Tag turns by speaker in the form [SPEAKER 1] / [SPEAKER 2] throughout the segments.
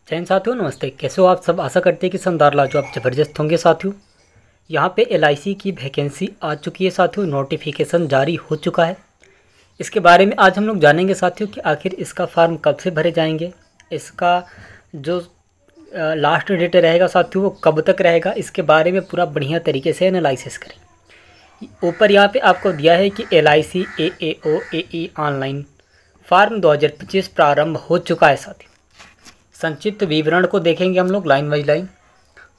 [SPEAKER 1] जय हिंद साथियों, नमस्ते। कैसे हो आप सब? आशा करते हैं कि शानदार लाजवाब आप ज़बरदस्त होंगे साथियों। यहाँ पे एलआईसी की वैकेंसी आ चुकी है साथियों, नोटिफिकेशन जारी हो चुका है। इसके बारे में आज हम लोग जानेंगे साथियों कि आखिर इसका फॉर्म कब से भरे जाएंगे, इसका जो लास्ट डेट रहेगा साथियों वो कब तक रहेगा, इसके बारे में पूरा बढ़िया तरीके से एनालिसिस करें। ऊपर यहाँ पे आपको दिया है कि LIC AAO AE online form 2025 प्रारंभ हो चुका है साथियों। संक्षिप्त विवरण को देखेंगे हम लोग लाइन बाई लाइन।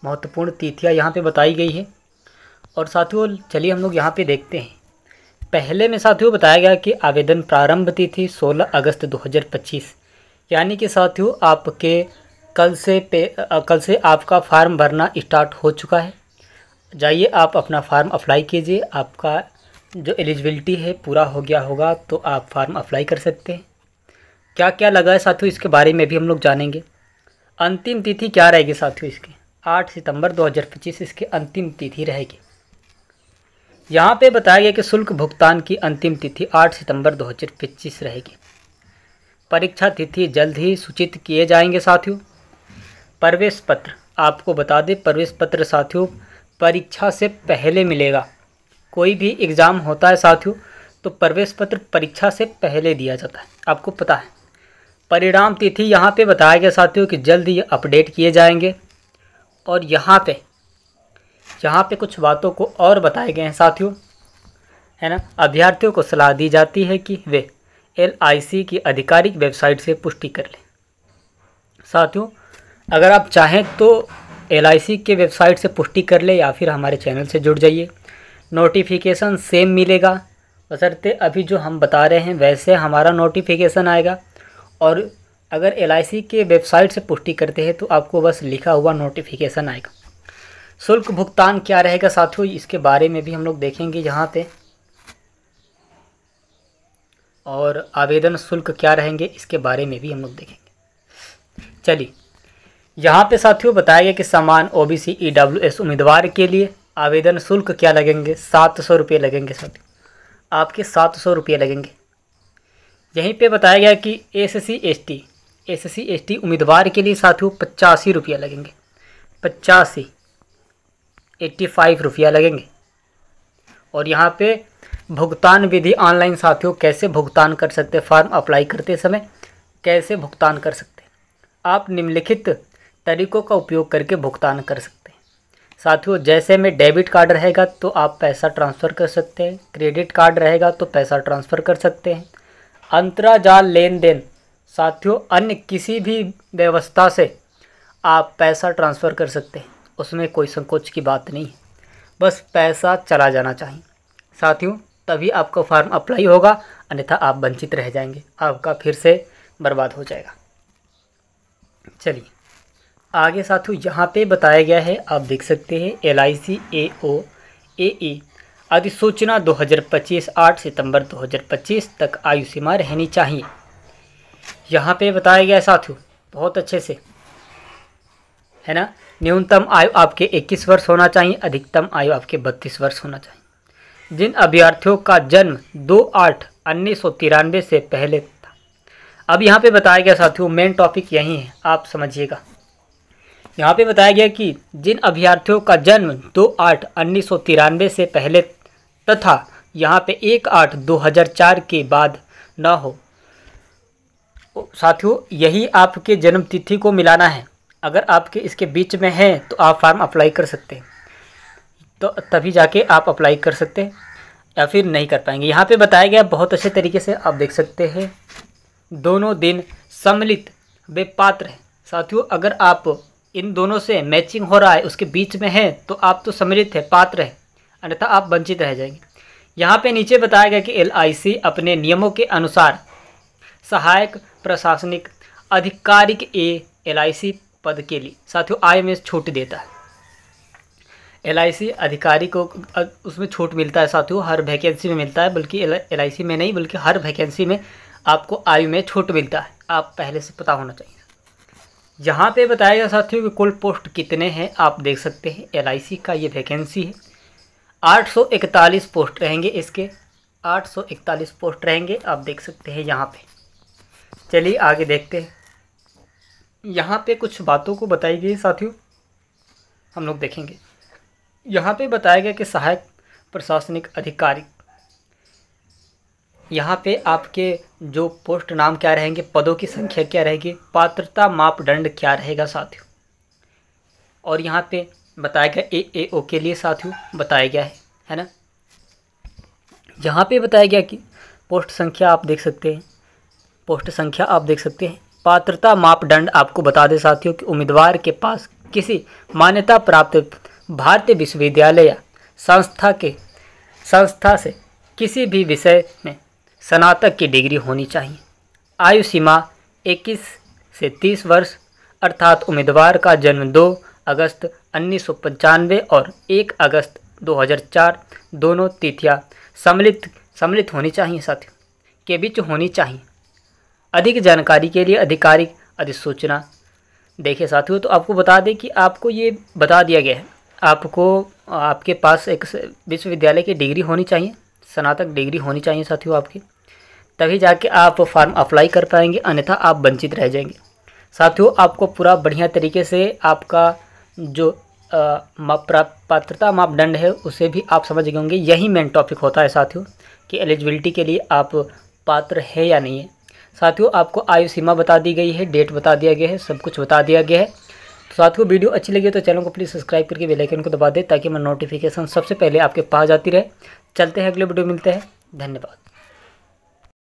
[SPEAKER 1] महत्वपूर्ण तिथियां यहाँ पे बताई गई है और साथियों चलिए हम लोग यहाँ पे देखते हैं। पहले में साथियों बताया गया कि आवेदन प्रारंभ तिथि 16 अगस्त 2025, यानी कि साथियों आपके कल से आपका फार्म भरना स्टार्ट हो चुका है। जाइए आप अपना फार्म अप्लाई कीजिए। आपका जो एलिजिबिलिटी है पूरा हो गया होगा तो आप फार्म अप्लाई कर सकते हैं। क्या क्या लगा है साथियों इसके बारे में भी हम लोग जानेंगे। अंतिम तिथि क्या रहेगी साथियों इसकी? 8 सितंबर 2025 इसकी अंतिम तिथि रहेगी। यहाँ पे बताया गया कि शुल्क भुगतान की अंतिम तिथि 8 सितंबर 2025 रहेगी। परीक्षा तिथि जल्द ही सूचित किए जाएंगे साथियों। प्रवेश पत्र आपको बता दें, प्रवेश पत्र साथियों परीक्षा से पहले मिलेगा। कोई भी एग्ज़ाम होता है साथियों तो प्रवेश पत्र परीक्षा से पहले दिया जाता है, आपको पता है। परिणाम तिथि यहाँ पे बताया गया साथियों कि जल्द ही अपडेट किए जाएंगे। और यहाँ पे कुछ बातों को और बताए गए हैं साथियों, है ना। अभ्यर्थियों को सलाह दी जाती है कि वे एलआईसी की आधिकारिक वेबसाइट से पुष्टि कर लें। साथियों अगर आप चाहें तो एलआईसी के वेबसाइट से पुष्टि कर ले या फिर हमारे चैनल से जुड़ जाइए। नोटिफिकेशन सेम मिलेगा, बशर्ते अभी जो हम बता रहे हैं वैसे हमारा नोटिफिकेशन आएगा। और अगर एलआईसी के वेबसाइट से पुष्टि करते हैं तो आपको बस लिखा हुआ नोटिफिकेशन आएगा। शुल्क भुगतान क्या रहेगा साथियों इसके बारे में भी हम लोग देखेंगे यहाँ पे। और आवेदन शुल्क क्या रहेंगे इसके बारे में भी हम लोग देखेंगे। चलिए यहाँ पे साथियों बताया गया कि समान OBC EWS उम्मीदवार के लिए आवेदन शुल्क क्या लगेंगे? 700 रुपये लगेंगे साथियों, आपके 700 रुपये लगेंगे। यहीं पे बताया गया कि SC ST उम्मीदवार के लिए साथियों 85 रुपया लगेंगे। 85 रुपया लगेंगे। और यहाँ पे भुगतान विधि ऑनलाइन साथियों कैसे भुगतान कर सकते हैं, फॉर्म अप्लाई करते समय कैसे भुगतान कर सकते हैं। आप निम्नलिखित तरीकों का उपयोग करके भुगतान कर सकते हैं साथियों। जैसे में डेबिट कार्ड रहेगा तो आप पैसा ट्रांसफ़र कर सकते हैं, क्रेडिट कार्ड रहेगा तो पैसा ट्रांसफ़र कर सकते हैं। अंतराजाल लेन देन साथियों अन्य किसी भी व्यवस्था से आप पैसा ट्रांसफ़र कर सकते हैं, उसमें कोई संकोच की बात नहीं है, बस पैसा चला जाना चाहिए साथियों, तभी आपका फॉर्म अप्लाई होगा, अन्यथा आप वंचित रह जाएंगे, आपका फिर से बर्बाद हो जाएगा। चलिए आगे साथियों यहाँ पे बताया गया है, आप देख सकते हैं LIC AO AE अधिसूचना 2025 8 सितंबर 2025 तक आयु सीमा रहनी चाहिए। यहाँ पे बताया गया है साथियों बहुत अच्छे से, है ना। न्यूनतम आयु आपके 21 वर्ष होना चाहिए, अधिकतम आयु आपके 32 वर्ष होना चाहिए। जिन अभ्यर्थियों का जन्म 2/8/1993 से पहले था। अब यहाँ पे बताया गया साथियों मेन टॉपिक यही है, आप समझिएगा। यहाँ पे बताया गया कि जिन अभ्यर्थियों का जन्म 2/8/1993 से पहले तथा यहाँ पे 1/8/2004 के बाद न हो, साथियों यही आपके जन्म तिथि को मिलाना है। अगर आपके इसके बीच में है तो आप फॉर्म अप्लाई कर सकते हैं, तो तभी जाके आप अप्लाई कर सकते हैं या फिर नहीं कर पाएंगे। यहाँ पे बताया गया बहुत अच्छे तरीके से, आप देख सकते हैं। दोनों दिन सम्मिलित वे पात्र हैं साथियों। अगर आप इन दोनों से मैचिंग हो रहा है, उसके बीच में है तो आप तो सम्मिलित है, पात्र है, अन्यथा आप वंचित रह जाएंगे। यहाँ पे नीचे बताया गया कि LIC अपने नियमों के अनुसार सहायक प्रशासनिक आधिकारिक LIC पद के लिए साथियों आय में छूट देता है। LIC अधिकारी को उसमें छूट मिलता है साथियों, हर वैकेंसी में मिलता है, बल्कि LIC में नहीं बल्कि हर वैकेंसी में आपको आयु में छूट मिलता है, आप पहले से पता होना चाहिए। यहाँ पे बताया गया साथियों कि कुल पोस्ट कितने हैं, आप देख सकते हैं। LIC का ये वैकेंसी है, 841 पोस्ट रहेंगे इसके, 841 पोस्ट रहेंगे, आप देख सकते हैं यहाँ पे। चलिए आगे देखते हैं। यहाँ पे कुछ बातों को बताई गई साथियों, हम लोग देखेंगे। यहाँ पे बताया गया कि सहायक प्रशासनिक अधिकारी, यहाँ पे आपके जो पोस्ट नाम क्या रहेंगे, पदों की संख्या क्या रहेगी, पात्रता मापदंड क्या रहेगा साथियों। और यहाँ पे बताया गया AAO के लिए साथियों बताया गया है ना। यहाँ पे बताया गया कि पोस्ट संख्या आप देख सकते हैं, पोस्ट संख्या आप देख सकते हैं। पात्रता मापदंड आपको बता दें साथियों कि उम्मीदवार के पास किसी मान्यता प्राप्त भारतीय विश्वविद्यालय या संस्था से किसी भी विषय में स्नातक की डिग्री होनी चाहिए। आयु सीमा 21 से 30 वर्ष, अर्थात उम्मीदवार का जन्म 2 अगस्त 1995 और 1 अगस्त 2004 दोनों तिथियां सम्मिलित होनी चाहिए साथियों, के बीच होनी चाहिए। अधिक जानकारी के लिए आधिकारिक अधिसूचना देखिए साथियों। तो आपको बता दें कि आपको ये बता दिया गया है, आपको आपके पास एक विश्वविद्यालय की डिग्री होनी चाहिए, स्नातक डिग्री होनी चाहिए साथियों आपकी, तभी जाके आप फॉर्म अप्लाई कर पाएंगे, अन्यथा आप वंचित रह जाएंगे साथियों। आपको पूरा बढ़िया तरीके से आपका जो पात्रता मापदंड है उसे भी आप समझ गए होंगे। यही मेन टॉपिक होता है साथियों कि एलिजिबिलिटी के लिए आप पात्र है या नहीं है। साथियों आपको आयु सीमा बता दी गई है, डेट बता दिया गया है, सब कुछ बता दिया गया है। तो साथियों वीडियो अच्छी लगी तो चैनल को प्लीज़ सब्सक्राइब करके बेल आइकन को दबा दें ताकि मैं नोटिफिकेशन सबसे पहले आपके पास जाती रहे। चलते हैं अगले वीडियो, मिलते हैं, धन्यवाद।